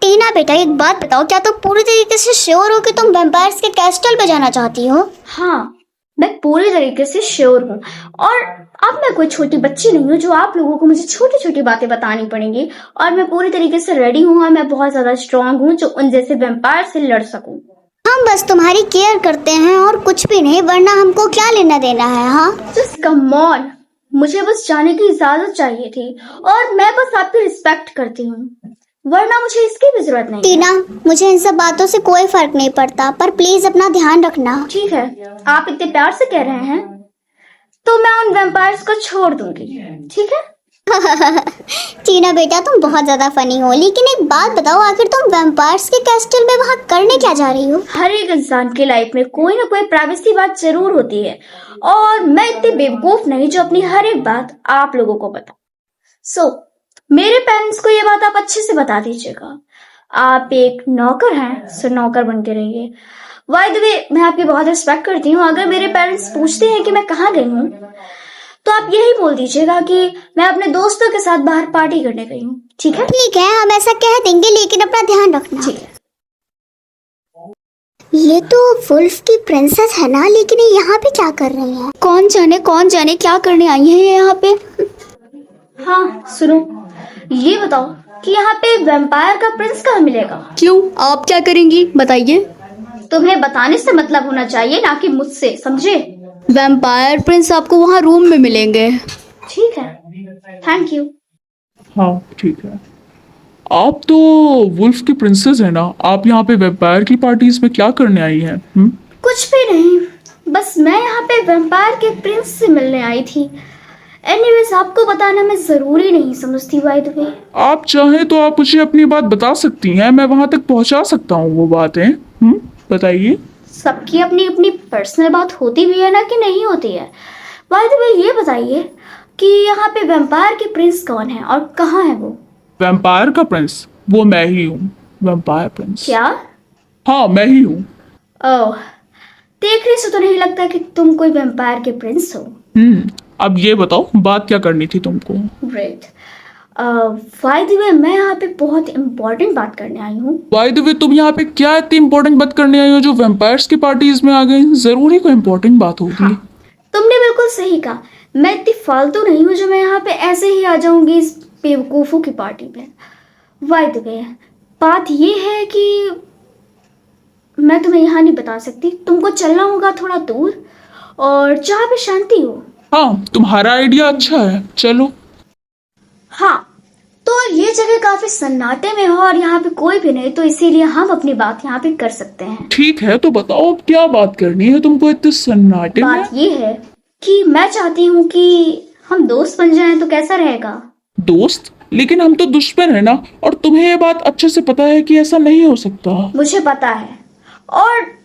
टीना बेटा, एक बात बताओ, क्या तुम पूरी तरीके से श्योर हो कि तुम वैम्पायर्स के कैस्टल पे जाना चाहती हो? हाँ, मैं पूरी तरीके से श्योर हूँ। और अब मैं कोई छोटी बच्ची नहीं हूँ जो आप लोगों को मुझे छोटी छोटी बातें बतानी पड़ेंगी। और मैं पूरी तरीके से रेडी हूँ और मैं बहुत ज्यादा स्ट्रांग हूँ जो उन जैसे वैम्पायर से लड़ सकूं। हम बस तुम्हारी केयर करते हैं और कुछ भी नहीं, वरना हमको क्या लेना देना है? हाँ, जस्ट कम ऑन, मुझे बस जाने की इजाजत चाहिए थी और मैं बस आपकी रिस्पेक्ट करती हूँ, वरना मुझे इसकी भी जरूरत नहीं है। टीना, मुझे इन सब बातों से कोई फर्क नहीं पड़ता, पर प्लीज अपना ध्यान रखना। ठीक है, आप इतने प्यार से कह रहे हैं तो मैं उन वैम्पायर्स को छोड़ दूंगी, ठीक है? टीना बेटा, तुम बहुत ज्यादा फनी हो, लेकिन एक बात बताओ, आखिर तुम वैम्पायर्स के कैस्टल में वहाँ करने क्या जा रही हो? हर एक इंसान की लाइफ में कोई ना कोई प्राइवेसी बात जरूर होती है और मैं इतनी बेवकूफ नहीं जो अपनी हर एक बात आप लोगों को बताऊं। मेरे पेरेंट्स को ये बात आप अच्छे से बता दीजिएगा। आप एक नौकर हैं, सो नौकर बन के रहिए। बाय द वे, मैं आपकी बहुत रिस्पेक्ट करती हूँ। अगर मेरे पेरेंट्स पूछते हैं कि मैं कहाँ गई हूँ तो आप यही बोल दीजिएगा कि मैं अपने दोस्तों के साथ बाहर पार्टी करने गई हूँ, ठीक है? ठीक है, हम ऐसा कह देंगे, लेकिन अपना ध्यान रखना। ठीक है। ये तो वुल्फ की प्रिंसेस है ना, लेकिन ये यहाँ पे क्या कर रही है? कौन जाने क्या करने आई है ये यहाँ पे? हाँ सुनो, ये बताओ कि यहाँ पे वैम्पायर का प्रिंस कहाँ मिलेगा? क्यों, आप क्या करेंगी बताइए? तुम्हें बताने से मतलब होना चाहिए, ना कि मुझसे, समझे? वैम्पायर प्रिंस आपको वहाँ रूम में मिलेंगे। ठीक है, थैंक यू। हाँ ठीक है। आप तो वुल्फ की प्रिंसेस है ना, आप यहाँ पे वैम्पायर की पार्टीज में क्या करने आई हैं? कुछ भी नहीं, बस मैं यहाँ पे वैम्पायर के प्रिंस से मिलने आई थी। एनीवेज, आपको बताना मैं जरूरी नहीं समझती। बाय द वे, आप चाहें तो आप मुझे अपनी बात बता सकती हैं, मैं वहां तक पहुंचा सकता हूँ वो बातें। बताइए। सबकी अपनी अपनी पर्सनल बात होती भी है ना, कि नहीं होती है? बाय द वे, ये बताइए कि यहाँ पे वैम्पायर के प्रिंस कौन है और कहाँ है वो? वैम्पायर का प्रिंस वो मैं ही हूँ। Vampire Prince? क्या? हाँ मैं ही हूँ। ओह, देखने से तो नहीं लगता कि तुम कोई वैम्पायर के प्रिंस हो। अब ये बताओ, बात क्या करनी थी तुमको? ग्रेट। बाय द वे, मैं यहाँ पे बहुत इम्पोर्टेंट बात करने आई हूँ। बाय द वे, तुम यहाँ पे क्या इतनी इम्पोर्टेंट बात करने आई हो जो वैम्पायर्स की पार्टीज में आ गई? जरूरी कोई इम्पोर्टेंट बात होगी। हाँ, तुमने बिल्कुल सही कहा। मैं इतनी फालतू नहीं हूँ जो मैं यहाँ पे ऐसे ही आ जाऊंगी इस बेवकूफ़ों की पार्टी में। बाय द वे, बात ये है कि मैं तुम्हें यहाँ नहीं बता सकती, तुमको चलना होगा थोड़ा दूर और जहाँ पे शांति हो। हाँ, तुम्हारा आइडिया अच्छा है, चलो। हाँ, तो ये जगह काफी सन्नाटे में हो और यहाँ पे कोई भी नहीं, तो इसीलिए हम अपनी बात यहाँ पे कर सकते हैं। ठीक है, तो बताओ अब क्या बात करनी है तुमको इतने सन्नाटे में? बात ये है कि मैं चाहती हूँ कि हम दोस्त बन जाएं, तो कैसा रहेगा? दोस्त? लेकिन हम तो दुश्मन है ना, और तुम्हें ये बात अच्छे से पता है कि ऐसा नहीं हो सकता। मुझे पता है, और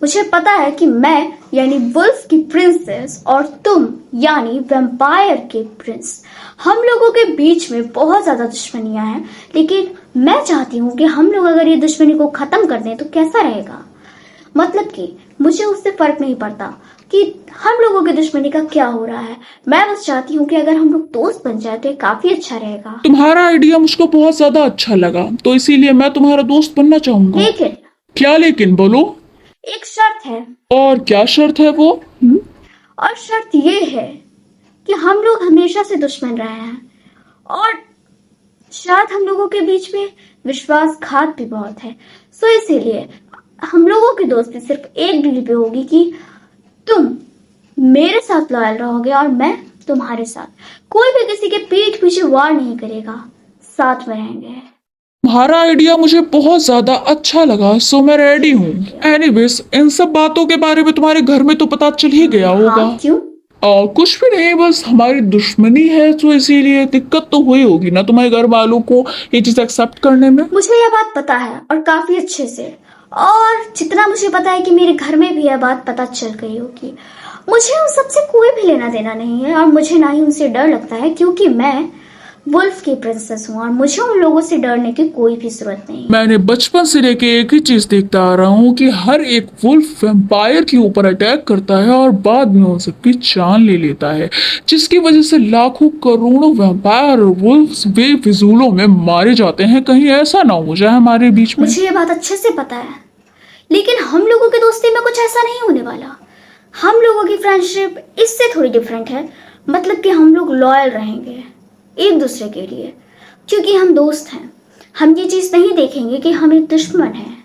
मुझे पता है कि मैं यानी वुल्फ की प्रिंसेस और तुम यानी वैम्पायर के प्रिंस, हम लोगों के बीच में बहुत ज्यादा दुश्मनियां हैं। लेकिन मैं चाहती हूँ कि हम लोग अगर ये दुश्मनी को खत्म कर दें तो कैसा रहेगा? मतलब कि मुझे उससे फर्क नहीं पड़ता कि हम लोगों की दुश्मनी का क्या हो रहा है। मैं बस चाहती हूँ कि अगर हम लोग दोस्त बन जाए तो ये काफी अच्छा रहेगा। तुम्हारा आइडिया मुझको बहुत ज्यादा अच्छा लगा, तो इसीलिए मैं तुम्हारा दोस्त बनना चाहूंगा। लेकिन क्या लेकिन? बोलो। एक शर्त है। और क्या शर्त है वो? और शर्त ये है कि हम लोग हमेशा से दुश्मन रहे हैं और शायद हम लोगों के बीच में विश्वासघात भी बहुत है। सो इसीलिए हम लोगों की दोस्ती सिर्फ एक डील पे होगी कि तुम मेरे साथ लॉयल रहोगे और मैं तुम्हारे साथ। कोई भी किसी के पीठ पीछे वार नहीं करेगा, साथ में रहेंगे। तुम्हारा आइडिया मुझे बहुत ज्यादा अच्छा लगा, सो मैं रेडी हूँ। एनीवेज, इन सब बातों के बारे में तुम्हारे घर में तो पता चल ही गया होगा। हाँ, क्यों? कुछ भी नहीं, बस हमारी दुश्मनी है तो इसीलिए दिक्कत तो हुई होगी ना तुम्हारे घर वालों को ये चीज एक्सेप्ट करने में। मुझे यह बात पता है और काफी अच्छे से, और जितना मुझे पता है कि मेरे घर में भी यह बात पता चल गई होगी। मुझे उन सबसे कोई भी लेना देना नहीं है और मुझे ना ही उनसे डर लगता है, क्योंकि मैं वुल्फ की प्रिंसेस हूँ और मुझे उन लोगों से डरने की कोई भी जरूरत नहीं है। मैंने बचपन से लेके एक ही चीज देखता आ रहा हूँ कि हर एक वुल्फ वैम्पायर के ऊपर अटैक करता है और बाद में उन सबकी जान ले लेता है, जिसकी वजह से लाखों करोड़ों वैम्पायर और वुल्फ्स बेफिजूलों में मारे जाते हैं। कहीं ऐसा ना हो जाए हमारे बीच में। मुझे ये बात अच्छे से पता है, लेकिन हम लोगों की दोस्ती में कुछ ऐसा नहीं होने वाला। हम लोगों की फ्रेंडशिप इससे थोड़ी डिफरेंट है, मतलब कि हम लोग लॉयल रहेंगे एक दूसरे के लिए, क्योंकि हम दोस्त हैं। हम ये चीज़ नहीं देखेंगे कि हम एक दुश्मन हैं।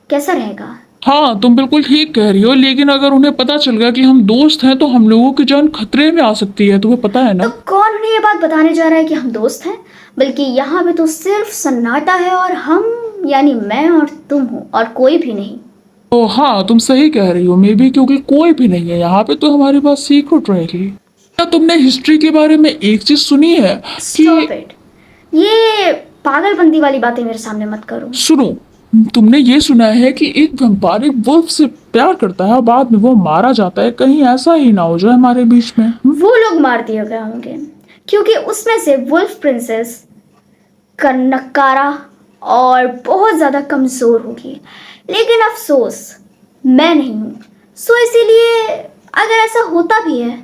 कैसा रहेगा? हाँ, तुम बिल्कुल ठीक कह रही हो, लेकिन अगर उन्हें पता चल गया कि हम दोस्त हैं तो हम लोगों की जान खतरे में आ सकती है, तुम्हें पता है ना? तो कौन उन्हें ये बात बताने जा रहा है कि हम दोस्त हैं? बल्कि यहाँ पे तो सिर्फ सन्नाटा है और हम यानी मैं और तुम हो और कोई भी नहीं। ओ हाँ, तुम सही कह रही हो, मे बी क्योंकि कोई भी नहीं है यहाँ पे तो हमारे पास सीक्रेट रहेगी। क्या तुमने हिस्ट्री के बारे में एक चीज सुनी है Stop कि it. ये पागलपंती वाली बातें मेरे सामने मत करो। सुनो, तुमने ये सुना है कि एक वैम्पायर एक वुल्फ से प्यार करता है और बाद में वो मारा जाता है? कहीं ऐसा ही ना हो जाए हमारे बीच में। वो लोग मार दिए गए होंगे क्योंकि उसमें से वुल्फ प्रिंसेस नकारा और बहुत ज़्यादा कमज़ोर होगी, लेकिन अफसोस मैं नहीं हूँ। सो इसीलिए अगर ऐसा होता भी है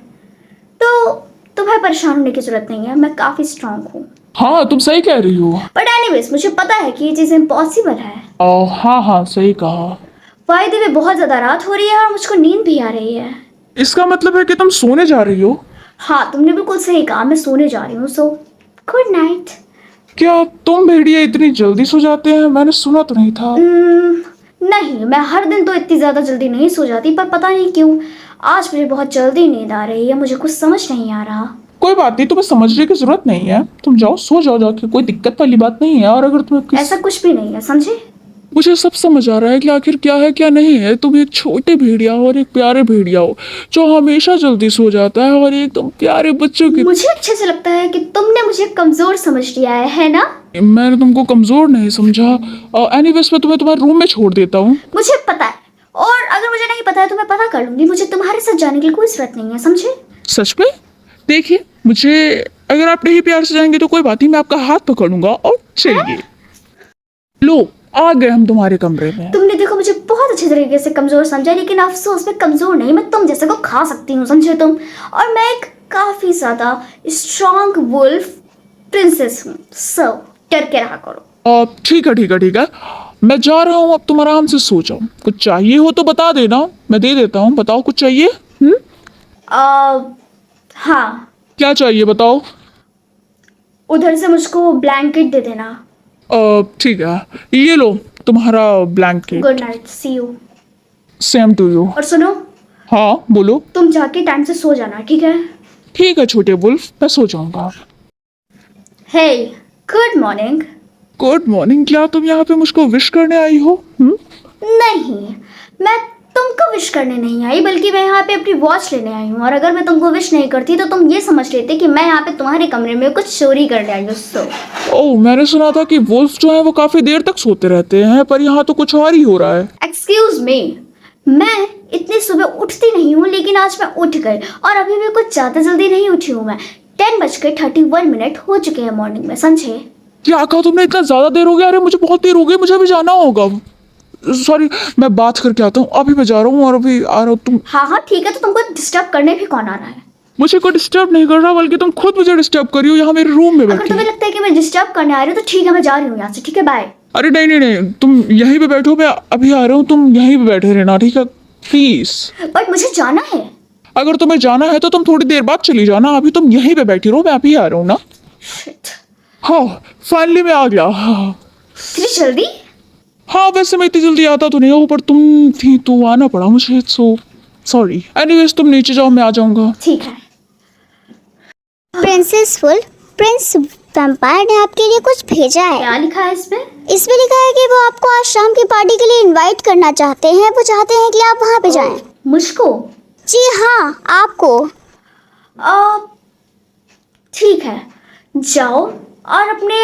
तो तुम्हें परेशान होने की ज़रूरत नहीं है, मैं काफ़ी स्ट्रांग हूँ। हाँ, तुम सही कह रही हो। बट एनीवेज मुझे पता है कि ये चीज़ इम्पॉसिबल है। हाँ हाँ, सही कहा। वायदे में बहुत ज़्यादा रात हो रही है और मुझको नींद भी आ रही है। इसका मतलब है कि तुम सोने जा रही हो? हाँ, तुमने बिल्कुल सही कहा, मैं सोने जा रही हूँ। So good night. क्या तुम भेड़िया इतनी जल्दी सो जाते हैं? मैंने सुना तो नहीं था। नहीं, मैं हर दिन तो इतनी ज़्यादा जल्दी नहीं सो जाती, पर पता नहीं क्यों आज मुझे बहुत जल्दी नींद आ रही है। मुझे कुछ समझ नहीं आ रहा। कोई बात नहीं, तुम्हें समझने की जरूरत नहीं है, तुम जाओ सो जाओ जाके, कोई दिक्कत वाली बात नहीं है। और अगर तुम्हें ऐसा कुछ भी नहीं है, समझे? मुझे सब समझ आ रहा है कि आखिर क्या है क्या नहीं है। तुम एक छोटे भेड़िया हो और एक प्यारे भेड़िया हो जो हमेशा जल्दी सो जाता है और एकदम प्यारे बच्चों की। मुझे अच्छे से लगता है कि तुमने मुझे कमज़ोर समझ लिया है ना? मैंने तुमको कमजोर नहीं समझा। एनीवेज मैं तुम्हें तुम्हारे रूम में छोड़ देता हूँ। मुझे पता है, और अगर मुझे नहीं पता है तो मैं पता कर लूंगी। मुझे तुम्हारे साथ जाने की कोई जरूरत नहीं है, समझे? सच में? देखिए, मुझे अगर आप नहीं प्यार से जाएंगे तो कोई बात नहीं, मैं आपका हाथ पकड़ूंगा और चलिए। लो, आ गए हम तुम्हारे कमरे में। तुमने देखो मुझे बहुत अच्छे तरीके से कमज़ोर समझा, लेकिन अफसोस मैं कमज़ोर नहीं, मैं तुम जैसे को खा सकती हूँ, समझे तुम? और मैं एक काफ़ी ज़्यादा स्ट्रॉन्ग वुल्फ प्रिंसेस हूँ। सो डर के रहा करो। ठीक है ठीक है ठीक है, मैं जा रहा हूँ, अब तुम आराम से सो जाओ। कुछ चाहिए हो तो बता देना, मैं दे देता हूँ। बताओ, कुछ चाहिए? हाँ, क्या चाहिए बताओ? उधर से मुझको ब्लैंकेट दे देना। ठीक है, ये लो तुम्हारा blanket. Good night, see you. Same to you. और सुनो, हाँ बोलो। तुम जाके टाइम से सो जाना, ठीक है? ठीक है छोटे वुल्फ, मैं सो जाऊंगा। हे, गुड मॉर्निंग। Good morning. क्या तुम यहाँ पे मुझको विश करने आई हो? नहीं, मैं तुमको विश करने नहीं आई, बल्कि मैं यहाँ पे अपनी वॉच लेने आई हूँ। और अगर मैं तुमको विश नहीं करती तो तुम ये समझ लेते कि मैं यहाँ पे तुम्हारे कमरे में कुछ चोरी करने आई हूँ। सो ओह, मैंने सुना था कि वुल्फ जो है वो काफी देर तक सोते रहते हैं, पर यहाँ तो कुछ और ही हो रहा है। एक्सक्यूज मी, मैं इतनी सुबह उठती नहीं हूँ, लेकिन आज मैं उठ गई और अभी भी कुछ ज़्यादा जल्दी नहीं उठी हूँ। मैं 10:31 हो चुके हैं मॉर्निंग में, समझे? क्या कहा तुमने? इतना ज्यादा देर हो गया? अरे मुझे बहुत देर हो गई, मुझे अभी जाना होगा। सॉरी, मैं बात करके आता हूँ, अभी मैं जा रहा हूँ और अभी आ रहा हूँ। तुम हाँ ठीक है, तो तुमको डिस्टर्ब करने भी कौन आ रहा है? मुझे कोई डिस्टर्ब नहीं कर रहा, बल्कि तुम खुद मुझे डिस्टर्ब कर रही हो यहाँ मेरे रूम में अगर बैठी। तुम्हें लगता है कि मैं डिस्टर्ब करने आ रही हूँ तो ठीक है, मैं जा रही हूँ यहाँ से, ठीक है? बाय। अरे नहीं नहीं नहीं, तुम यहीं पे बैठो, मैं अभी आ रहा हूँ, तुम यहीं पे बैठे रहना, ठीक है? प्लीज। बट मुझे जाना है। अगर तुम्हें जाना है तो तुम थोड़ी देर बाद चली जाना, अभी तुम यहीं पे बैठी रहो, मैं अभी आ रहा हूँ ना। Shit. हाँ, फाइनली मैं आ गया। इतनी जल्दी? हाँ, वैसे मैं इतनी जल्दी आता तो नहीं हूँ, पर तुम थी तो आना पड़ा मुझे, सो सॉरी। एनीवेज तुम नीचे जाओ, मैं आ जाऊंगा। ठीक है। प्रिंसेस वुल्फ, प्रिंस वैम्पायर ने आपके लिए कुछ भेजा है। क्या लिखा है इसमें? इसमें लिखा है कि वो आपको आज शाम की पार्टी के लिए इनवाइट करना चाहते हैं। वो चाहते हैं कि आप वहाँ पे जाएं। मुझको? जी हाँ, आपको। ठीक है, जाओ और अपने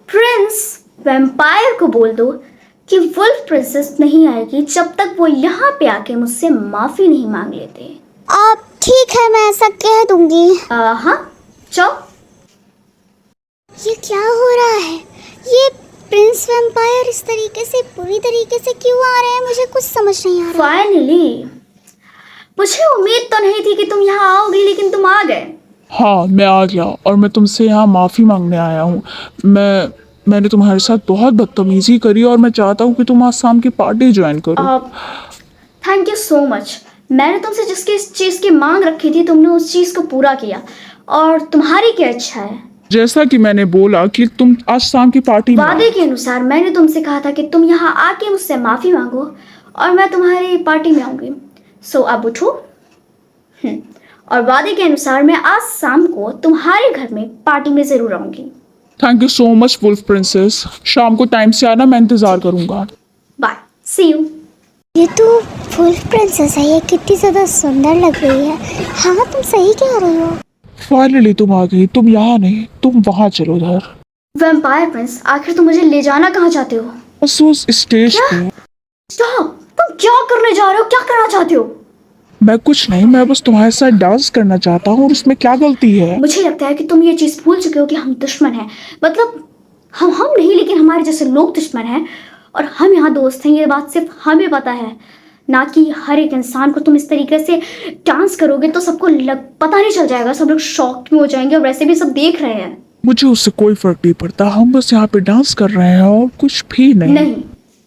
प्रिंस वैम्पायर को बोल दो कि वुल्फ प्रिंसेस नहीं आएगी जब तक वो यहाँ पे आके मुझसे माफ़ी नहीं मांग लेते। ठीक है, मैं ऐसा कह दूंगी। हाँ, जाओ। ये क्या हो रहा है? ये प्रिंस वैम्पायर इस तरीके से पूरी तरीके से क्यों आ रहे हैं? मुझे कुछ समझ नहीं आ रहा। फाइनली मुझे उम्मीद तो नहीं थी कि तुम यहाँ आओगे, लेकिन तुम आ गए। हाँ, मैं आ गया और मैं तुमसे यहाँ माफ़ी मांगने आया हूँ। मैंने तुम्हारे साथ बहुत बदतमीजी करी और मैं चाहता हूँ कि तुम आज शाम की पार्टी ज्वाइन करो। Thank you so much. मैंने तुमसे जिसकी इस चीज़ की मांग रखी थी, तुमने उस चीज़ को पूरा किया, और तुम्हारी क्या इच्छा है? जैसा कि मैंने बोला कि तुम आज शाम की पार्टी में वादे के अनुसार मैंने तुमसे कहा था कि तुम यहाँ आके मुझसे माफ़ी मांगो और मैं तुम्हारी पार्टी में आऊँगी। सो अब उठो। और वादे के अनुसार मैं आज शाम को तुम्हारे घर में पार्टी में ज़रूर आऊँगी। Thank you so much wolf princess. शाम को टाइम से आना, मैं इंतज़ार करूँगा। Bye, see you. ये तो वुल्फ प्रिंसेस है। ये कितनी ज़्यादा सुंदर लग रही है। हाँ, तुम सही कह रही हो। फाइनली तुम आ गई। तुम यहाँ नहीं, तुम वहाँ चलो उधर। वैम्पायर प्रिंस, आखिर तुम मुझे ले जाना कहाँ चाहते हो? बस उस स्टेज पे। स्टॉप! तुम क्या करने जा रहे हो? क्या करना चाहते हो? मैं कुछ नहीं, मैं बस तुम्हारे साथ डांस करना चाहता हूँ और उसमें क्या गलती है? मुझे लगता है कि तुम ये चीज़ भूल चुके हो कि हम दुश्मन हैं। मतलब हम नहीं, लेकिन हमारे जैसे लोग दुश्मन हैं और हम यहाँ दोस्त हैं। ये बात सिर्फ हमें पता है, ना कि हर एक इंसान को। तुम इस तरीके से डांस करोगे तो सबको पता नहीं चल जाएगा, सब लोग शॉक में हो जाएंगे और वैसे भी सब देख रहे हैं। मुझे उससे कोई फर्क नहीं पड़ता। हम बस यहाँ पे डांस कर रहे हैं और कुछ भी नहीं। नहीं,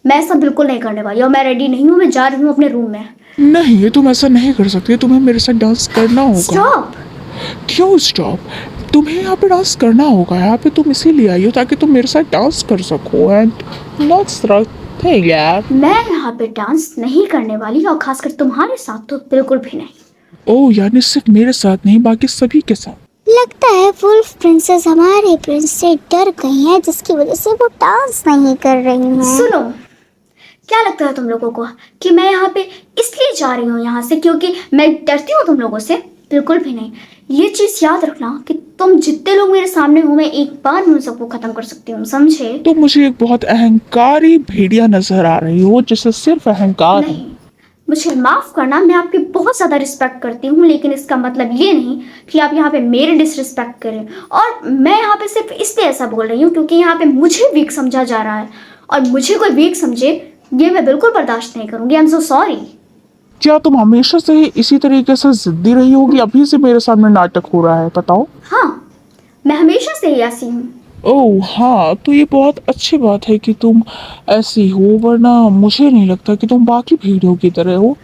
मैं ऐसा बिल्कुल नहीं करने वाली और मैं रेडी नहीं हूँ। मैं जा रही हूँ अपने रूम में। नहीं, ये तुम ऐसा नहीं कर सकते। तुम्हें मेरे साथ डांस करना होगा। स्टॉप! क्यों स्टॉप? तुम्हें यहाँ पे डांस करना होगा। यहाँ पे तुम इसीलिए आई हो ताकि तुम मेरे साथ डांस कर सको। एंड दैट्स द थिंग यार। मैं यहाँ पे डांस नहीं करने वाली, और खासकर तुम्हारे साथ तो बिल्कुल भी नहीं। ओह, यानी सिर्फ मेरे साथ नहीं, बाकी सभी के साथ। लगता है वुल्फ प्रिंसेस हमारे प्रिंस से डर गई है, जिसकी वजह से वो डांस नहीं कर रही हैं। सुनो, क्या लगता है तुम लोगों को कि मैं यहाँ पे इसलिए जा रही हूँ यहाँ से क्योंकि मैं डरती हूँ तुम लोगों से? बिल्कुल भी नहीं। ये चीज़ याद रखना कि तुम जितने लोग मेरे सामने हो, मैं एक बार में उन सबको खत्म कर सकती हूँ, समझे? तो मुझे एक बहुत अहंकारी भेड़िया नजर आ रही हो जिसे सिर्फ अहंकार है। नहीं, मुझे माफ करना, मैं आपकी बहुत ज़्यादा रिस्पेक्ट करती हूँ, लेकिन इसका मतलब ये नहीं कि आप यहाँ पे मेरे डिसरिस्पेक्ट करें। और मैं यहाँ पे सिर्फ इसलिए ऐसा बोल रही हूँ क्योंकि यहाँ पे मुझे वीक समझा जा रहा है, और मुझे कोई वीक समझे ये मैं बिल्कुल बर्दाश्त नहीं करूँगी। I am so sorry. क्या तुम हमेशा से ही इसी तरीके से जिद्दी रही होगी? अभी से मेरे सामने नाटक हो रहा है, बताओ। हाँ, मैं हमेशा से ही ऐसी हूँ। ओह हाँ, तो ये बहुत अच्छी बात है कि तुम ऐसी हो, वरना मुझे नहीं लगता कि तुम बाकी भेड़ियों की तरह हो।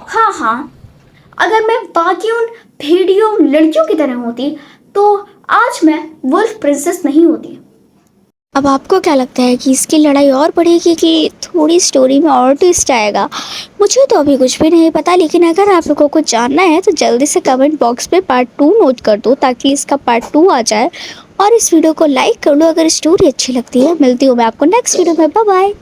हाँ, अगर मैं बाकी उन भेड़ियों लड़कियों की तरह होती तो आज मैं वुल्फ प्रिंसेस नहीं होती। अब आपको क्या लगता है कि इसकी लड़ाई और बढ़ेगी कि थोड़ी स्टोरी में और ट्विस्ट आएगा? मुझे तो अभी कुछ भी नहीं पता, लेकिन अगर आप लोगों को जानना है तो जल्दी से कमेंट बॉक्स में पार्ट 2 नोट कर दो ताकि इसका पार्ट 2 आ जाए, और इस वीडियो को लाइक कर लो अगर स्टोरी अच्छी लगती है। मिलती हूँ मैं आपको नेक्स्ट वीडियो में। Bye bye.